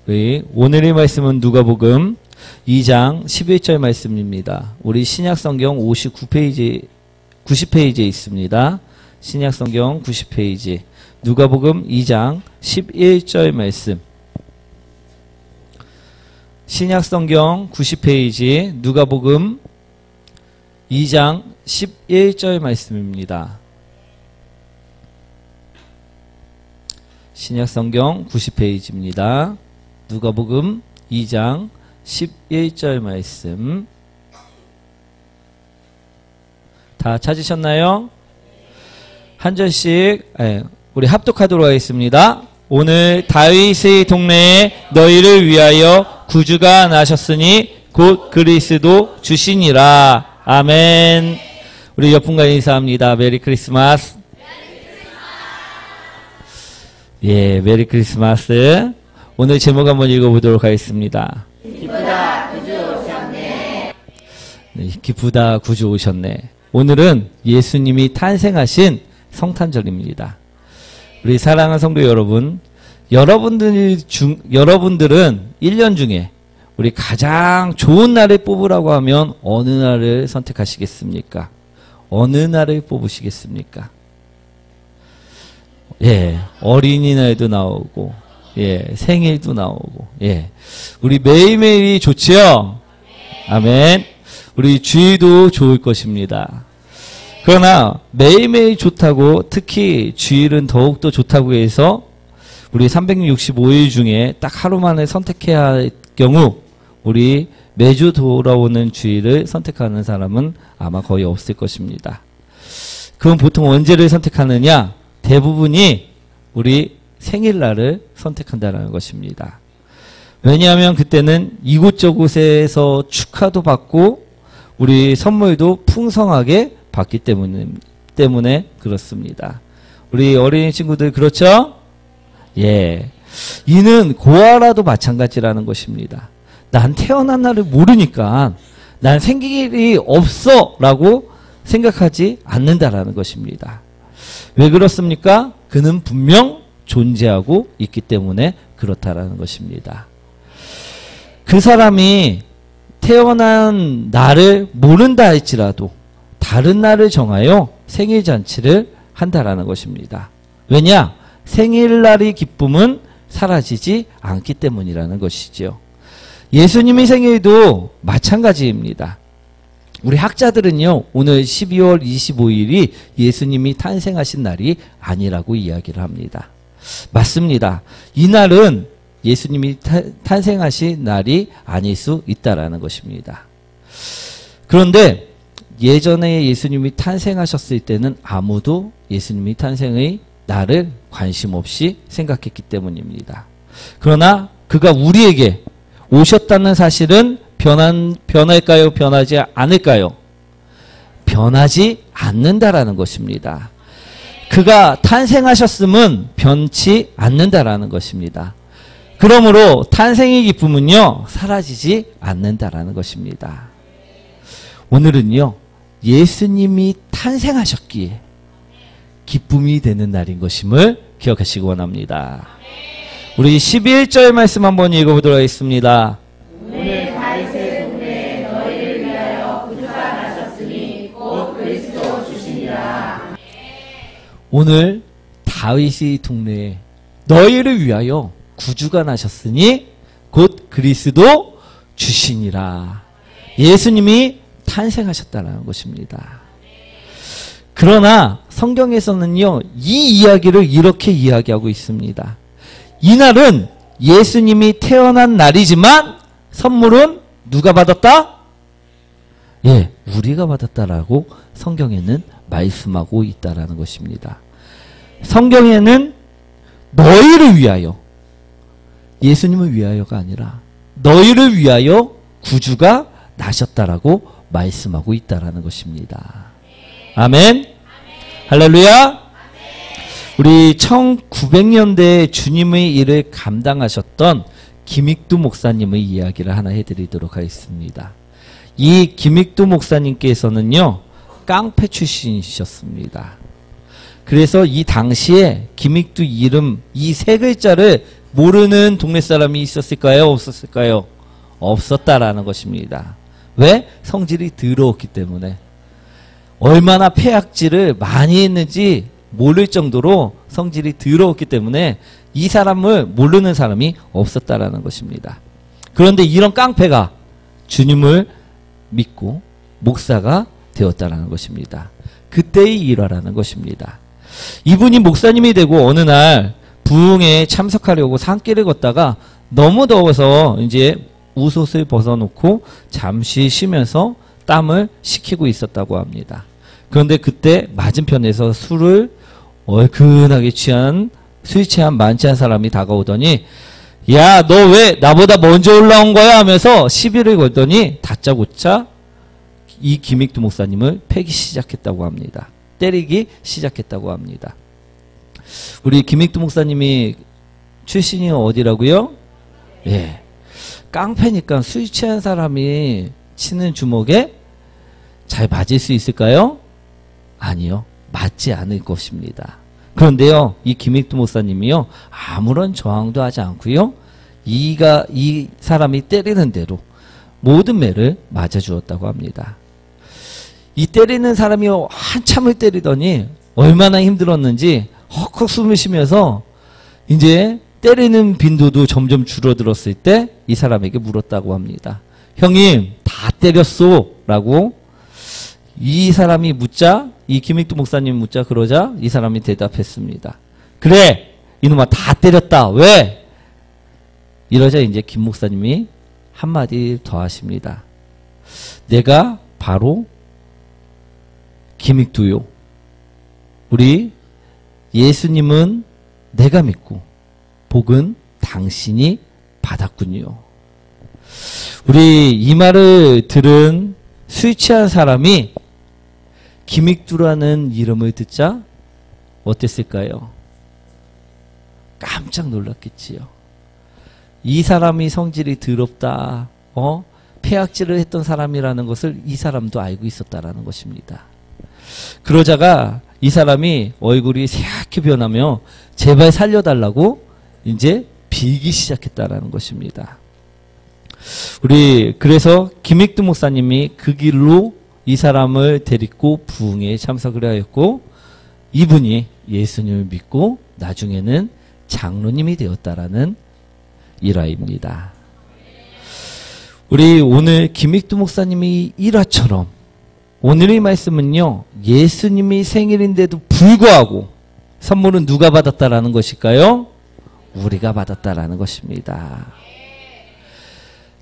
오늘의 말씀은 누가복음 2장 11절 말씀입니다. 우리 신약성경 90페이지에 있습니다. 신약성경 90페이지 누가복음 2장 11절 말씀. 신약성경 90페이지 누가복음 2장 11절 말씀입니다. 신약성경 90페이지입니다. 누가복음 2장 11절 말씀. 다 찾으셨나요? 한 절씩 우리 합독하도록 하겠습니다. 오늘 다윗의 동네에 너희를 위하여 구주가 나셨으니 곧 그리스도 주시니라. 아멘. 우리 옆분과 인사합니다. 메리 크리스마스. 예, 메리 크리스마스. 오늘 제목 한번 읽어보도록 하겠습니다. 기쁘다 구주 오셨네. 네, 기쁘다 구주 오셨네. 오늘은 예수님이 탄생하신 성탄절입니다. 우리 사랑하는 성도 여러분, 여러분들은 1년 중에 우리 가장 좋은 날을 뽑으라고 하면 어느 날을 선택하시겠습니까? 어느 날을 뽑으시겠습니까? 예, 어린이날도 나오고, 예, 생일도 나오고, 예. 우리 매일매일이 좋지요? 아멘. 우리 주일도 좋을 것입니다. 그러나 매일매일 좋다고, 특히 주일은 더욱더 좋다고 해서 우리 365일 중에 딱 하루만을 선택해야 할 경우 우리 매주 돌아오는 주일을 선택하는 사람은 아마 거의 없을 것입니다. 그럼 보통 언제를 선택하느냐? 대부분이 우리 생일날을 선택한다는 것입니다. 왜냐하면 그때는 이곳저곳에서 축하도 받고 우리 선물도 풍성하게 받기 때문에 그렇습니다. 우리 어린이 친구들 그렇죠? 예. 이는 고아라도 마찬가지라는 것입니다. 난 태어난 날을 모르니까 난 생일이 없어 라고 생각하지 않는다라는 것입니다. 왜 그렇습니까? 그는 분명 존재하고 있기 때문에 그렇다라는 것입니다. 그 사람이 태어난 날을 모른다 할지라도 다른 날을 정하여 생일잔치를 한다라는 것입니다. 왜냐? 생일날의 기쁨은 사라지지 않기 때문이라는 것이죠. 예수님의 생일도 마찬가지입니다. 우리 학자들은요, 오늘 12월 25일이 예수님이 탄생하신 날이 아니라고 이야기를 합니다. 맞습니다. 이 날은 예수님이 탄생하신 날이 아닐 수 있다라는 것입니다. 그런데 예전에 예수님이 탄생하셨을 때는 아무도 예수님이 탄생의 날을 관심 없이 생각했기 때문입니다. 그러나 그가 우리에게 오셨다는 사실은 변할까요? 변하지 않을까요? 변하지 않는다라는 것입니다. 그가 탄생하셨음은 변치 않는다라는 것입니다. 그러므로 탄생의 기쁨은요, 사라지지 않는다라는 것입니다. 오늘은요, 예수님이 탄생하셨기에 기쁨이 되는 날인 것임을 기억하시기 원합니다. 우리 11절 말씀 한번 읽어보도록 하겠습니다. 오늘 다윗의 동네에 너희를 위하여 구주가 나셨으니 곧 그리스도 주시니라. 오늘 다윗의 동네에 너희를 위하여 구주가 나셨으니 곧 그리스도 주시니라. 예수님이 탄생하셨다는 것입니다. 그러나 성경에서는요, 이 이야기를 이렇게 이야기하고 있습니다. 이날은 예수님이 태어난 날이지만 선물은 누가 받았다? 예, 우리가 받았다라고 성경에는 말씀하고 있다라는 것입니다. 성경에는 너희를 위하여, 예수님을 위하여가 아니라 너희를 위하여 구주가 나셨다라고 말씀하고 있다라는 것입니다. 아멘. 할렐루야. 우리 1900년대에 주님의 일을 감당하셨던 김익두 목사님의 이야기를 하나 해드리도록 하겠습니다. 이 김익두 목사님께서는요, 깡패 출신이셨습니다. 그래서 이 당시에 김익두 이름 이 세 글자를 모르는 동네 사람이 있었을까요? 없었을까요? 없었다라는 것입니다. 왜? 성질이 더러웠기 때문에. 얼마나 폐악질을 많이 했는지 모를 정도로 성질이 더러웠기 때문에 이 사람을 모르는 사람이 없었다라는 것입니다. 그런데 이런 깡패가 주님을 믿고 목사가 되었다라는 것입니다. 그때의 일화라는 것입니다. 이분이 목사님이 되고 어느 날 부흥에 참석하려고 산길을 걷다가 너무 더워서 이제 웃옷을 벗어놓고 잠시 쉬면서 땀을 식히고 있었다고 합니다. 그런데 그때 맞은편에서 술을 얼큰하게 취한 술 취한 만취한 사람이 다가오더니 야, 너 왜 나보다 먼저 올라온 거야? 하면서 시비를 걸더니 다짜고짜 이 김익두 목사님을 패기 시작했다고 합니다. 때리기 시작했다고 합니다. 우리 김익두 목사님이 출신이 어디라고요? 예. 깡패니까 술 취한 사람이 치는 주먹에 잘 맞을 수 있을까요? 아니요. 맞지 않을 것입니다. 그런데요, 이 김익두 목사님이요, 아무런 저항도 하지 않고요, 이 사람이 때리는 대로 모든 매를 맞아주었다고 합니다. 이 때리는 사람이요, 한참을 때리더니 얼마나 힘들었는지 헉헉 숨을 쉬면서 이제 때리는 빈도도 점점 줄어들었을 때 이 사람에게 물었다고 합니다. 형님, 다 때렸소. 라고 이 사람이 묻자, 이 김익두 목사님 묻자 그러자 이 사람이 대답했습니다. 그래, 이놈아 다 때렸다. 왜? 이러자 이제 김 목사님이 한마디 더 하십니다. 내가 바로 김익두요. 우리 예수님은 내가 믿고 복은 당신이 받았군요. 우리 이 말을 들은 술 취한 사람이 김익두라는 이름을 듣자 어땠을까요? 깜짝 놀랐겠지요. 이 사람이 성질이 더럽다, 폐악질을 했던 사람이라는 것을 이 사람도 알고 있었다라는 것입니다. 그러자가 이 사람이 얼굴이 새하얗게 변하며 제발 살려달라고 이제 빌기 시작했다라는 것입니다. 그래서 김익두 목사님이 그 길로 이 사람을 데리고 부흥에 참석을 하였고 이분이 예수님을 믿고 나중에는 장로님이 되었다라는 일화입니다. 우리 오늘 김익두 목사님이 일화처럼 오늘의 말씀은요, 예수님이 생일인데도 불구하고 선물은 누가 받았다라는 것일까요? 우리가 받았다라는 것입니다.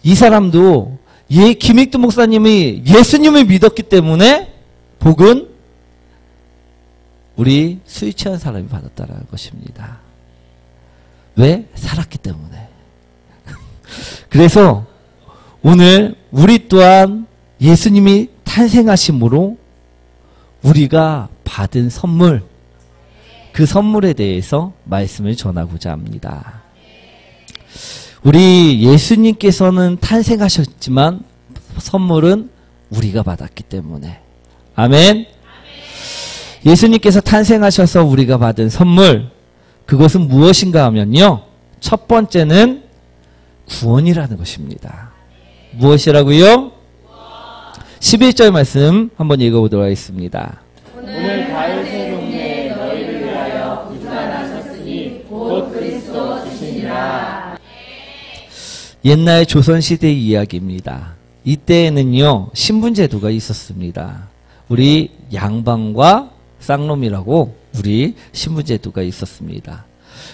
이 사람도 김익두 목사님이 예수님을 믿었기 때문에 복은 우리 술 취한 사람이 받았다라는 것입니다. 왜? 살았기 때문에. 그래서 오늘 우리 또한 예수님이 탄생하심으로 우리가 받은 선물, 그 선물에 대해서 말씀을 전하고자 합니다. 우리 예수님께서는 탄생하셨지만 선물은 우리가 받았기 때문에. 아멘. 예수님께서 탄생하셔서 우리가 받은 선물, 그것은 무엇인가 하면요, 첫 번째는 구원이라는 것입니다. 무엇이라고요? 11절 말씀 한번 읽어보도록 하겠습니다. 오늘 다윗의 동네에 너희를 위하여 구주가 나셨으니 곧 그리스도 주시니라. 옛날 조선시대의 이야기입니다. 이때에는요, 신분제도가 있었습니다. 우리 양반과 쌍놈이라고 우리 신분제도가 있었습니다.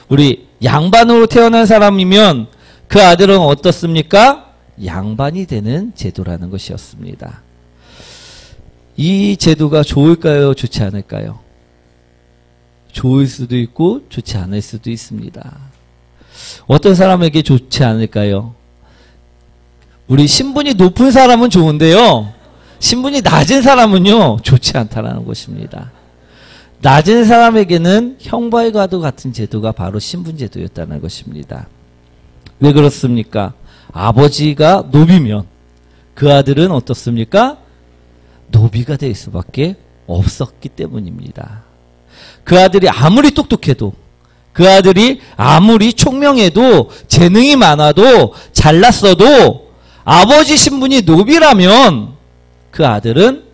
우리 양반으로 태어난 사람이면 그 아들은 어떻습니까? 양반이 되는 제도라는 것이었습니다. 이 제도가 좋을까요? 좋지 않을까요? 좋을 수도 있고 좋지 않을 수도 있습니다. 어떤 사람에게 좋지 않을까요? 우리 신분이 높은 사람은 좋은데요, 신분이 낮은 사람은요, 좋지 않다라는 것입니다. 낮은 사람에게는 형벌과도 같은 제도가 바로 신분제도였다는 것입니다. 왜 그렇습니까? 아버지가 노비면 그 아들은 어떻습니까? 노비가 될 수밖에 없었기 때문입니다. 그 아들이 아무리 똑똑해도 그 아들이 아무리 총명해도 재능이 많아도 잘났어도 아버지 신분이 노비라면 그 아들은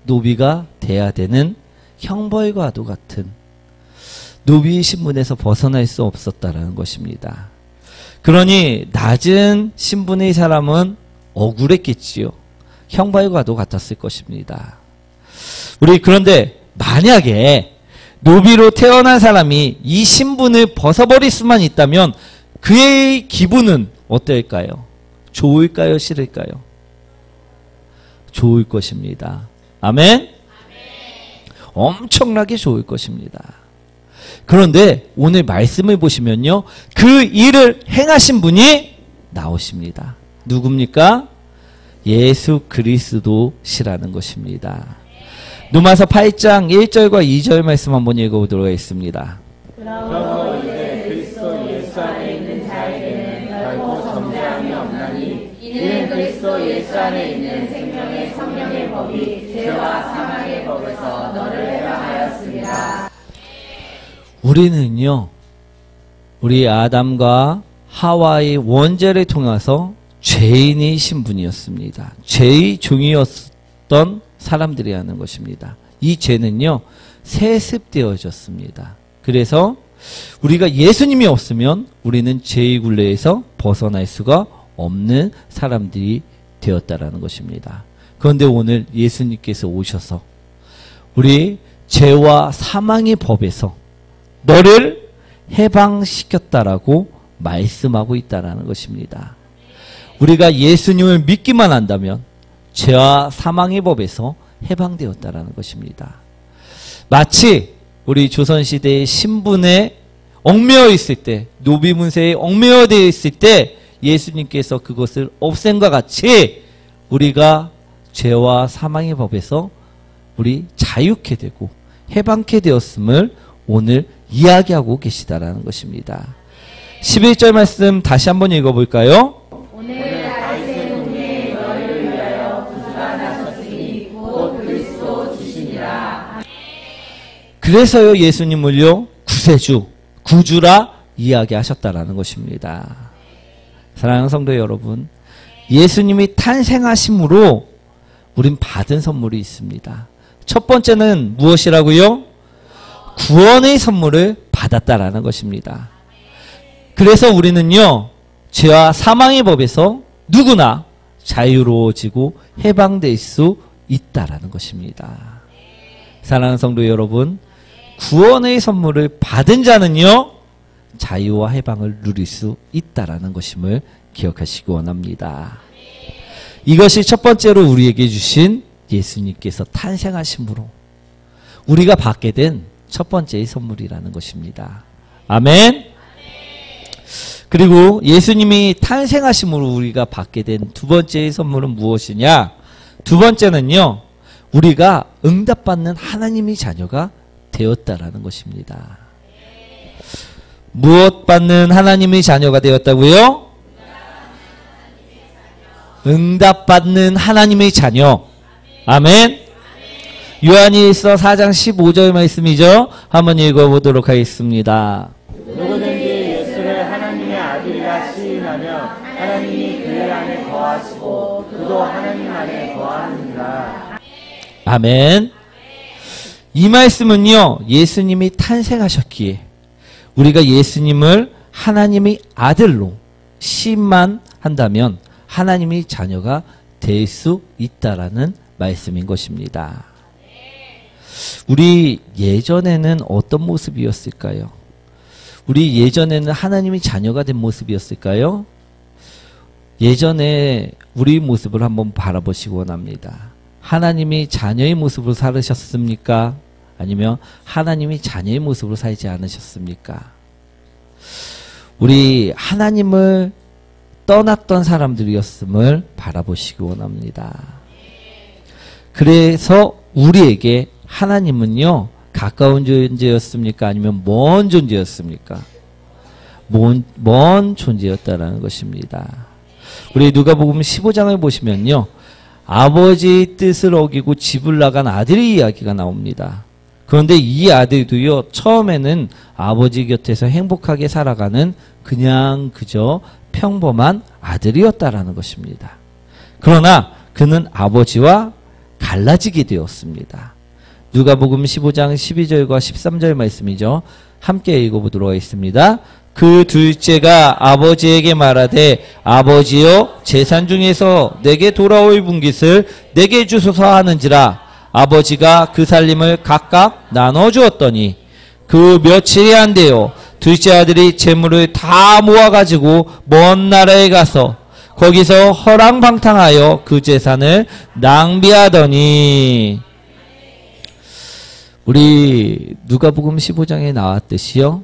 노비가 돼야 되는 형벌과도 같은 노비의 신분에서 벗어날 수 없었다라는 것입니다. 그러니 낮은 신분의 사람은 억울했겠지요. 형벌과도 같았을 것입니다. 우리 그런데 만약에 노비로 태어난 사람이 이 신분을 벗어버릴 수만 있다면 그의 기분은 어떨까요? 좋을까요? 싫을까요? 좋을 것입니다. 아멘? 엄청나게 좋을 것입니다. 그런데 오늘 말씀을 보시면요, 그 일을 행하신 분이 나오십니다. 누굽니까? 예수 그리스도시라는 것입니다. 로마서 8장 1절과 2절 말씀 한번 읽어보도록 하겠습니다. 그러므로 이제 그리스도 예수 안에 있는 자에게는 결코 정죄함이 없나니 이는 그리스도 예수 안에 있는 생명의 성령의 법이 죄와 사망의 법에서 너를 해방하였습니다. 우리는요, 우리 아담과 하와의 원죄를 통해서 죄인의 신분이었습니다. 죄의 종이었던 사람들이라는 것입니다. 이 죄는요, 세습되어졌습니다. 그래서 우리가 예수님이 없으면 우리는 죄의 굴레에서 벗어날 수가 없는 사람들이 되었다라는 것입니다. 그런데 오늘 예수님께서 오셔서 우리 죄와 사망의 법에서 너를 해방시켰다라고 말씀하고 있다라는 것입니다. 우리가 예수님을 믿기만 한다면 죄와 사망의 법에서 해방되었다라는 것입니다. 마치 우리 조선시대의 신분에 얽매여 있을 때, 노비 문세에 얽매여 되어 있을 때 예수님께서 그것을 없앤 것 같이 우리가 죄와 사망의 법에서 우리 자유케 되고 해방케 되었음을 오늘 이야기하고 계시다라는 것입니다. 11절 말씀 다시 한번 읽어볼까요? 오늘 다윗의 동네에 너희를 위하여 구주가 나셨으니 곧 그리스도 주시니라. 그래서요, 예수님을요, 구세주, 구주라 이야기하셨다라는 것입니다. 사랑하는 성도 여러분, 예수님이 탄생하심으로 우린 받은 선물이 있습니다. 첫 번째는 무엇이라고요? 구원의 선물을 받았다라는 것입니다. 그래서 우리는요, 죄와 사망의 법에서 누구나 자유로워지고 해방될 수 있다라는 것입니다. 사랑하는 성도 여러분, 구원의 선물을 받은 자는요, 자유와 해방을 누릴 수 있다라는 것임을 기억하시기 원합니다. 이것이 첫 번째로 우리에게 주신 예수님께서 탄생하심으로 우리가 받게 된 첫 번째의 선물이라는 것입니다. 아멘. 그리고 예수님이 탄생하심으로 우리가 받게 된 두 번째의 선물은 무엇이냐? 두 번째는요, 우리가 응답받는 하나님의 자녀가 되었다라는 것입니다. 무엇 받는 하나님의 자녀가 되었다고요? 응답받는 하나님의 자녀. 아멘. 요한일서 4장 15절 말씀이죠. 한번 읽어보도록 하겠습니다. 누구든지 예수를 하나님의 아들이라 시인하며 하나님이 그의 안에 거하시고 그도 하나님 안에 거하느니라. 아멘. 이 말씀은요, 예수님이 탄생하셨기에 우리가 예수님을 하나님의 아들로 시인만 한다면 하나님의 자녀가 될 수 있다라는 말씀인 것입니다. 우리 예전에는 어떤 모습이었을까요? 우리 예전에는 하나님의 자녀가 된 모습이었을까요? 예전에 우리 모습을 한번 바라보시기 원합니다. 하나님이 자녀의 모습으로 살으셨습니까? 아니면 하나님이 자녀의 모습으로 살지 않으셨습니까? 우리 하나님을 떠났던 사람들이었음을 바라보시기 원합니다. 그래서 우리에게 하나님은요, 가까운 존재였습니까? 아니면 먼 존재였습니까? 먼 존재였다라는 것입니다. 우리 누가복음 15장을 보시면요, 아버지의 뜻을 어기고 집을 나간 아들의 이야기가 나옵니다. 그런데 이 아들도요, 처음에는 아버지 곁에서 행복하게 살아가는 그냥 그저 평범한 아들이었다라는 것입니다. 그러나 그는 아버지와 갈라지게 되었습니다. 누가복음 15장 12절과 13절 말씀이죠. 함께 읽어보도록 하겠습니다. 그 둘째가 아버지에게 말하되 아버지여 제산 중에서 내게 돌아올 분깃을 내게 주소서 하는지라. 아버지가 그 살림을 각각 나눠주었더니 그 며칠이 안 되어 둘째 아들이 재물을 다 모아가지고 먼 나라에 가서 거기서 허랑방탕하여 그 재산을 낭비하더니. 우리 누가복음 15장에 나왔듯이요,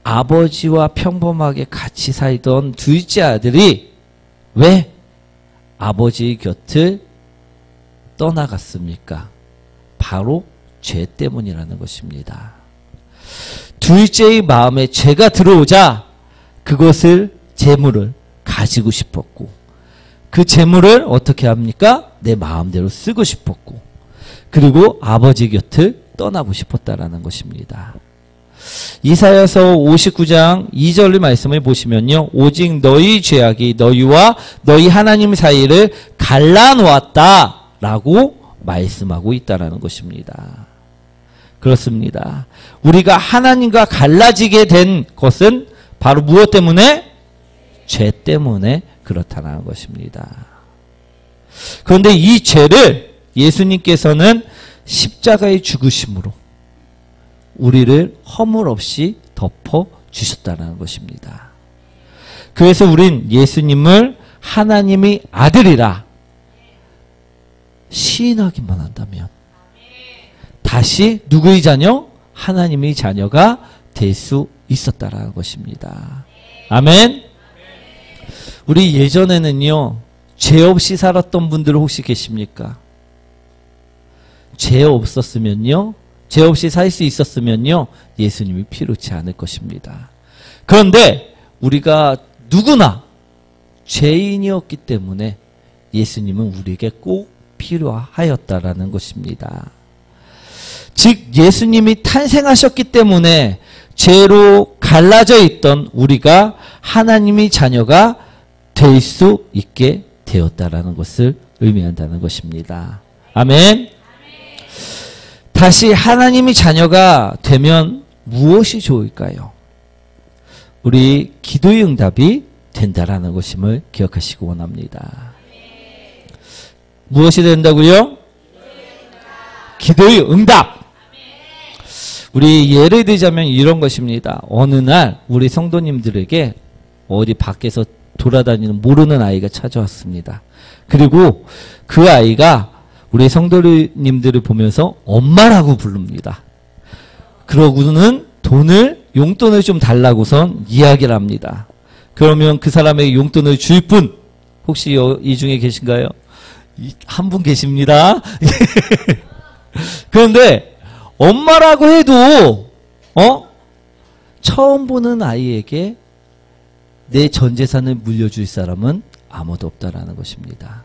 아버지와 평범하게 같이 살던 둘째 아들이 왜 아버지 곁을 떠나갔습니까? 바로 죄 때문이라는 것입니다. 둘째의 마음에 죄가 들어오자 그것을, 재물을 가지고 싶었고, 그 재물을 어떻게 합니까? 내 마음대로 쓰고 싶었고, 그리고 아버지 곁을 떠나고 싶었다라는 것입니다. 이사야서 59장 2절 말씀을 보시면요, 오직 너희 죄악이 너희와 너희 하나님 사이를 갈라놓았다 라고 말씀하고 있다라는 것입니다. 그렇습니다. 우리가 하나님과 갈라지게 된 것은 바로 무엇 때문에? 죄 때문에 그렇다는 것입니다. 그런데 이 죄를 예수님께서는 십자가의 죽으심으로 우리를 허물 없이 덮어 주셨다는 것입니다. 그래서 우린 예수님을 하나님의 아들이라 시인하기만 한다면 다시 누구의 자녀? 하나님의 자녀가 될 수 있었다라는 것입니다. 아멘. 우리 예전에는요, 죄 없이 살았던 분들 혹시 계십니까? 죄 없었으면요, 죄 없이 살 수 있었으면요, 예수님이 필요치 않을 것입니다. 그런데 우리가 누구나 죄인이었기 때문에 예수님은 우리에게 꼭 필요하였다라는 것입니다. 즉 예수님이 탄생하셨기 때문에 죄로 갈라져 있던 우리가 하나님의 자녀가 될 수 있게 되었다라는 것을 의미한다는 것입니다. 아멘. 다시 하나님의 자녀가 되면 무엇이 좋을까요? 우리 기도의 응답이 된다라는 것임을 기억하시기 원합니다. 무엇이 된다고요? 기도의 응답. 우리 예를 들자면 이런 것입니다. 어느 날 우리 성도님들에게 어디 밖에서 돌아다니는 모르는 아이가 찾아왔습니다. 그리고 그 아이가 우리 성도님들을 보면서 엄마라고 부릅니다. 그러고는 용돈을 좀 달라고선 이야기를 합니다. 그러면 그 사람에게 용돈을 줄 분 혹시 이 중에 계신가요? 한 분 계십니다. 그런데 엄마라고 해도 처음 보는 아이에게 내 전 재산을 물려줄 사람은 아무도 없다라는 것입니다.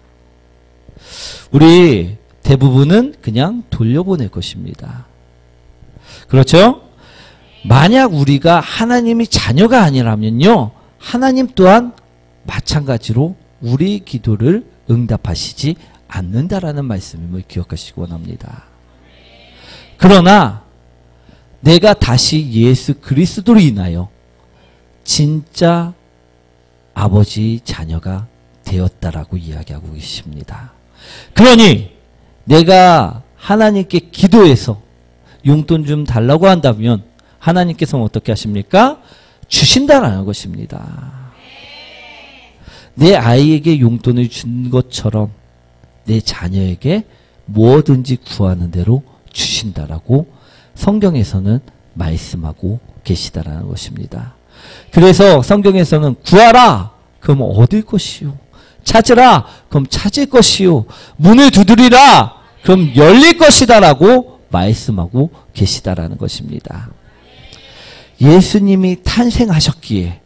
우리 대부분은 그냥 돌려보낼 것입니다. 그렇죠? 만약 우리가 하나님의 자녀가 아니라면요, 하나님 또한 마찬가지로 우리 기도를 응답하시지 않는다라는 말씀임을 기억하시기 원합니다. 그러나 내가 다시 예수 그리스도로 인하여 진짜 아버지 자녀가 되었다라고 이야기하고 계십니다. 그러니 내가 하나님께 기도해서 용돈 좀 달라고 한다면 하나님께서는 어떻게 하십니까? 주신다라는 것입니다. 내 아이에게 용돈을 준 것처럼 내 자녀에게 뭐든지 구하는 대로 주신다라고 성경에서는 말씀하고 계시다라는 것입니다. 그래서 성경에서는 구하라 그럼 얻을 것이요, 찾으라 그럼 찾을 것이요, 문을 두드리라 그럼 열릴 것이다라고 말씀하고 계시다라는 것입니다. 예수님이 탄생하셨기에,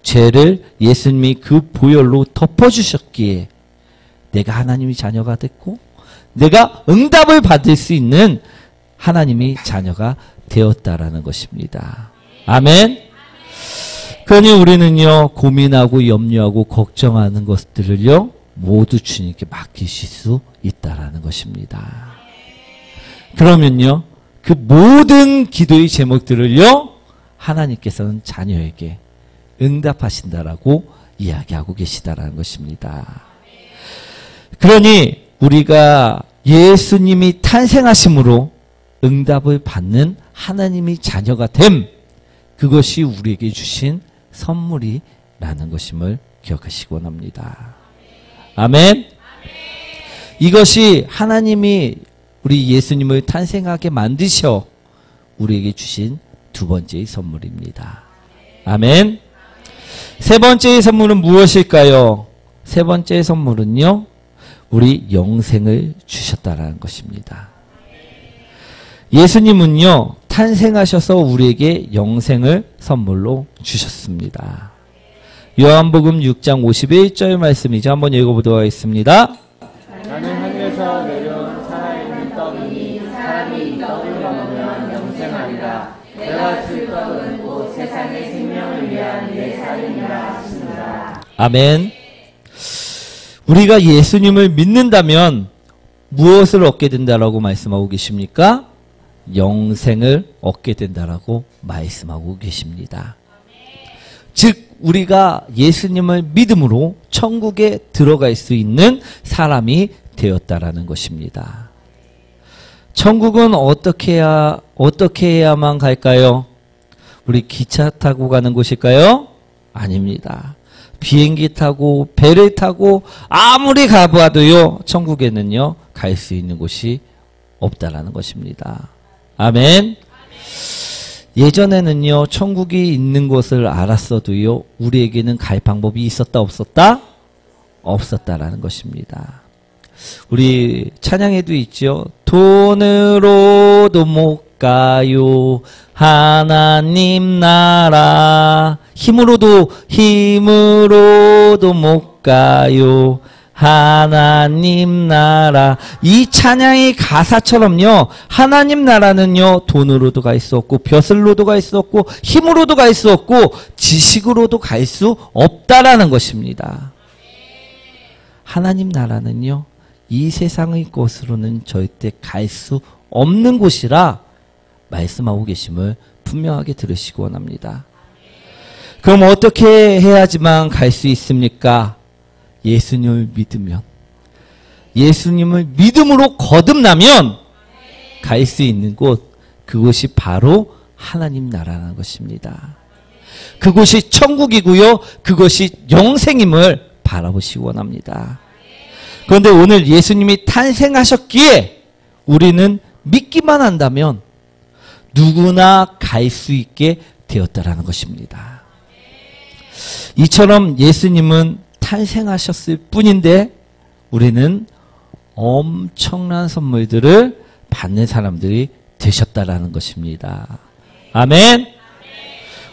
죄를 예수님이 그 보혈로 덮어주셨기에 내가 하나님의 자녀가 됐고 내가 응답을 받을 수 있는 하나님이 자녀가 되었다라는 것입니다. 아멘. 그러니 우리는요, 고민하고 염려하고 걱정하는 것들을요, 모두 주님께 맡기실 수 있다라는 것입니다. 그러면요, 그 모든 기도의 제목들을요, 하나님께서는 자녀에게 응답하신다라고 이야기하고 계시다라는 것입니다. 그러니 우리가 예수님이 탄생하심으로 응답을 받는 하나님이 자녀가 됨, 그것이 우리에게 주신 선물이라는 것임을 기억하시기 원합니다. 아멘. 이것이 하나님이 우리 예수님을 탄생하게 만드셔 우리에게 주신 두 번째의 선물입니다. 아멘. 세 번째의 선물은 무엇일까요? 세 번째의 선물은요, 우리 영생을 주셨다라는 것입니다. 예수님은요, 탄생하셔서 우리에게 영생을 선물로 주셨습니다. 요한복음 6장 51절 말씀이죠. 한번 읽어보도록 하겠습니다. 나는 하늘에서 내려온 살아있는 떡이니 사람이 이 떡을 먹으면 영생하리라. 내가 줄 떡은 곧 세상의 생명을 위한 내 살이니라 하시니라. 아멘. 우리가 예수님을 믿는다면 무엇을 얻게 된다라고 말씀하고 계십니까? 영생을 얻게 된다라고 말씀하고 계십니다. 즉 우리가 예수님을 믿음으로 천국에 들어갈 수 있는 사람이 되었다라는 것입니다. 천국은 어떻게 해야만 갈까요? 우리 기차 타고 가는 곳일까요? 아닙니다. 비행기 타고 배를 타고 아무리 가봐도요, 천국에는요, 갈 수 있는 곳이 없다라는 것입니다. 아멘. 예전에는요, 천국이 있는 것을 알았어도요, 우리에게는 갈 방법이 있었다 없었다? 없었다라는 것입니다. 우리 찬양에도 있죠. 돈으로도 못 가요 하나님 나라, 힘으로도 못 가요 하나님 나라. 이 찬양의 가사처럼요, 하나님 나라는요, 돈으로도 갈 수 없고 벼슬로도 갈 수 없고 힘으로도 갈 수 없고 지식으로도 갈 수 없다라는 것입니다. 하나님 나라는요, 이 세상의 것으로는 절대 갈 수 없는 곳이라 말씀하고 계심을 분명하게 들으시기 원합니다. 그럼 어떻게 해야지만 갈 수 있습니까? 예수님을 믿으면, 예수님을 믿음으로 거듭나면 갈 수 있는 곳, 그곳이 바로 하나님 나라라는 것입니다. 그곳이 천국이고요, 그것이 영생임을 바라보시기 원합니다. 그런데 오늘 예수님이 탄생하셨기에 우리는 믿기만 한다면 누구나 갈 수 있게 되었다라는 것입니다. 이처럼 예수님은 탄생하셨을 뿐인데 우리는 엄청난 선물들을 받는 사람들이 되셨다라는 것입니다. 아멘.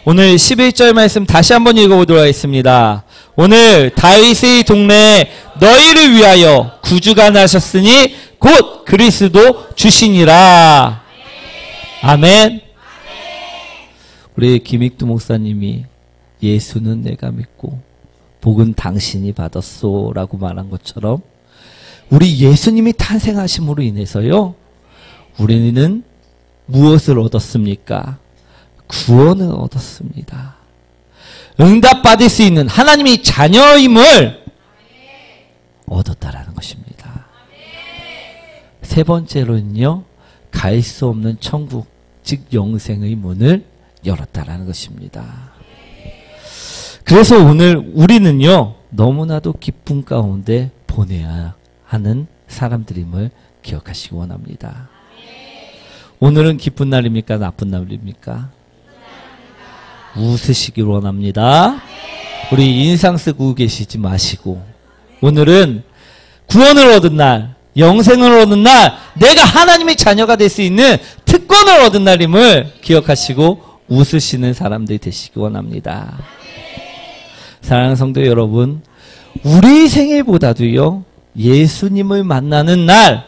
오늘 11절 말씀 다시 한번 읽어보도록 하겠습니다. 오늘 다윗의 동네에 너희를 위하여 구주가 나셨으니 곧 그리스도 주시니라. 아멘. 우리 김익두 목사님이 예수는 내가 믿고 복은 당신이 받았소 라고 말한 것처럼 우리 예수님이 탄생하심으로 인해서요, 우리는 무엇을 얻었습니까? 구원을 얻었습니다. 응답받을 수 있는 하나님의 자녀임을 얻었다라는 것입니다. 세 번째로는요, 갈 수 없는 천국, 즉 영생의 문을 열었다라는 것입니다. 그래서 오늘 우리는요, 너무나도 기쁨 가운데 보내야 하는 사람들임을 기억하시기 원합니다. 오늘은 기쁜 날입니까? 나쁜 날입니까? 웃으시기 원합니다. 우리 인상 쓰고 계시지 마시고, 오늘은 구원을 얻은 날, 영생을 얻은 날, 내가 하나님의 자녀가 될 수 있는 특권을 얻은 날임을 기억하시고 웃으시는 사람들이 되시기 원합니다. 사랑하는 성도 여러분, 우리 생일보다도요, 예수님을 만나는 날,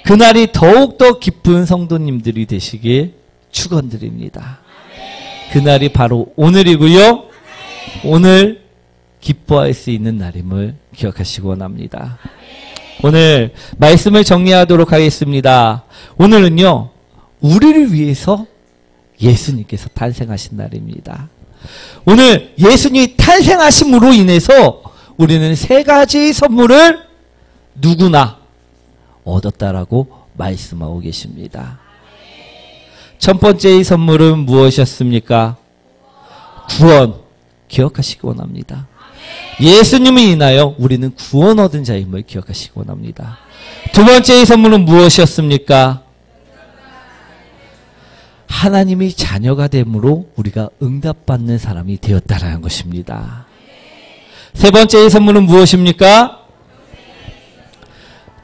그 그날이 더욱더 기쁜 성도님들이 되시길 축원드립니다. 그날이 바로 오늘이고요. 오늘 기뻐할 수 있는 날임을 기억하시기 원합니다. 오늘 말씀을 정리하도록 하겠습니다. 오늘은요, 우리를 위해서 예수님께서 탄생하신 날입니다. 오늘 예수님이 탄생하심으로 인해서 우리는 세 가지 선물을 누구나 얻었다라고 말씀하고 계십니다. 첫 번째의 선물은 무엇이었습니까? 구원. 기억하시기 원합니다. 예수님을 인하여 우리는 구원 얻은 자임을 기억하시기 원합니다. 두 번째의 선물은 무엇이었습니까? 하나님의 자녀가 됨으로 우리가 응답받는 사람이 되었다라는 것입니다. 세 번째의 선물은 무엇입니까?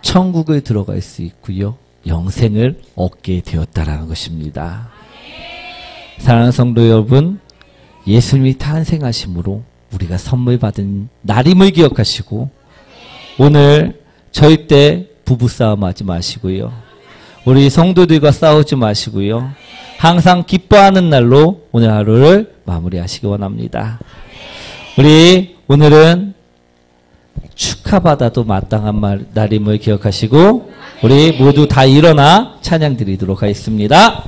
천국을 들어갈 수 있고요. 영생을 얻게 되었다라는 것입니다. 사랑하는 성도 여러분, 예수님이 탄생하심으로 우리가 선물 받은 날임을 기억하시고 오늘 절대 부부싸움 하지 마시고요. 우리 성도들과 싸우지 마시고요. 항상 기뻐하는 날로 오늘 하루를 마무리하시기 원합니다. 우리 오늘은 축하받아도 마땅한 날임을 기억하시고 우리 모두 다 일어나 찬양 드리도록 하겠습니다.